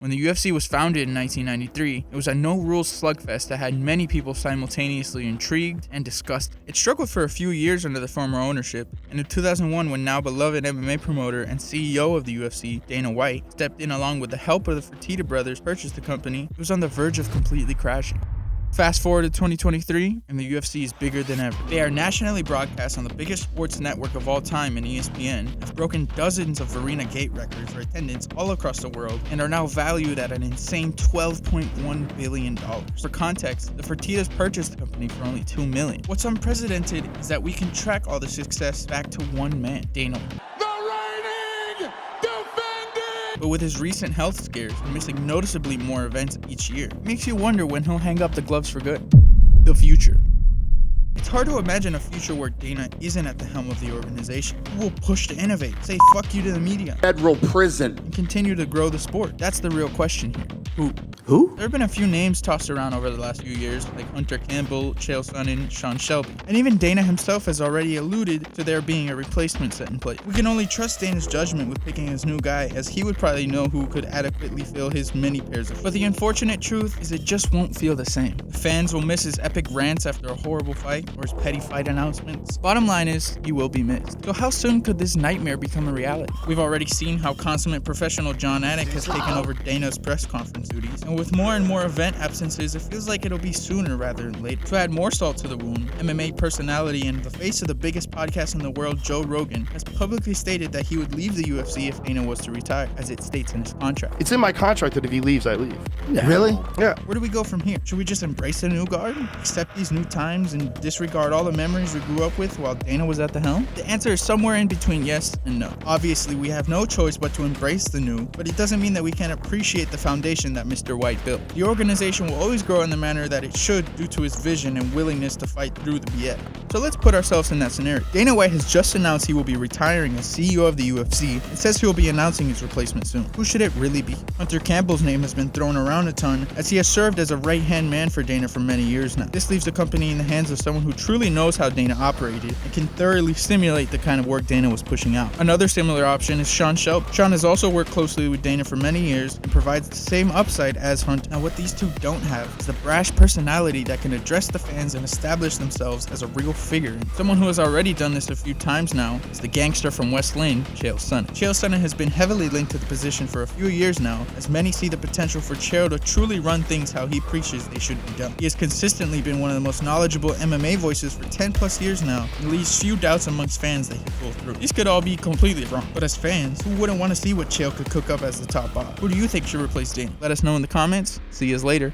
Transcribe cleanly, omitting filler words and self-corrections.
When the UFC was founded in 1993, it was a no-rules slugfest that had many people simultaneously intrigued and disgusted. It struggled for a few years under the former ownership, and in 2001, when now beloved MMA promoter and CEO of the UFC, Dana White, stepped in along with the help of the Fertitta brothers to purchase the company, it was on the verge of completely crashing. Fast forward to 2023, and the UFC is bigger than ever. They are nationally broadcast on the biggest sports network of all time in ESPN, have broken dozens of Arena Gate records for attendance all across the world, and are now valued at an insane $12.1 billion. For context, the Fertittas purchased the company for only $2 million. What's unprecedented is that we can track all the success back to one man, Dana White. But with his recent health scares and missing noticeably more events each year, it makes you wonder when he'll hang up the gloves for good. The future. It's hard to imagine a future where Dana isn't at the helm of the organization. Who will push to innovate, say fuck you to the media, federal prison, and continue to grow the sport? That's the real question here. Who? There have been a few names tossed around over the last few years, like Hunter Campbell, Chael Sonnen, Sean Shelby. And even Dana himself has already alluded to there being a replacement set in place. We can only trust Dana's judgment with picking his new guy, as he would probably know who could adequately fill his many pairs of. But the unfortunate truth is it just won't feel the same. The fans will miss his epic rants after a horrible fight, or his petty fight announcements. Bottom line is, he will be missed. So how soon could this nightmare become a reality? We've already seen how consummate professional John Anik has taken over Dana's press conference duties, and with more and more event absences, it feels like it'll be sooner rather than later. To add more salt to the wound, MMA personality and the face of the biggest podcast in the world, Joe Rogan, has publicly stated that he would leave the UFC if Dana was to retire, as it states in his contract. It's in my contract that if he leaves, I leave. No. Really? Yeah. Where do we go from here? Should we just embrace the new guard, accept these new times, and disregard all the memories we grew up with while Dana was at the helm? The answer is somewhere in between yes and no. Obviously, we have no choice but to embrace the new, but it doesn't mean that we can't appreciate the foundation that Mr. White built. The organization will always grow in the manner that it should due to his vision and willingness to fight through the BS. So let's put ourselves in that scenario. Dana White has just announced he will be retiring as CEO of the UFC and says he will be announcing his replacement soon. Who should it really be? Hunter Campbell's name has been thrown around a ton, as he has served as a right-hand man for Dana for many years now. This leaves the company in the hands of someone who truly knows how Dana operated and can thoroughly simulate the kind of work Dana was pushing out. Another similar option is Sean Shelby. Sean has also worked closely with Dana for many years and provides the same upside as Hunt. Now what these two don't have is the brash personality that can address the fans and establish themselves as a real figure. And someone who has already done this a few times now is the gangster from West Lane, Chael Sonnen. Chael Sonnen has been heavily linked to the position for a few years now, as many see the potential for Chael to truly run things how he preaches they should be done. He has consistently been one of the most knowledgeable MMA voices for 10 plus years now, and leaves few doubts amongst fans that he can pull through. These could all be completely wrong, but as fans, who wouldn't want to see what Chael could cook up as the top boss? Who do you think should replace Dana? Let us know in the comments. See you later.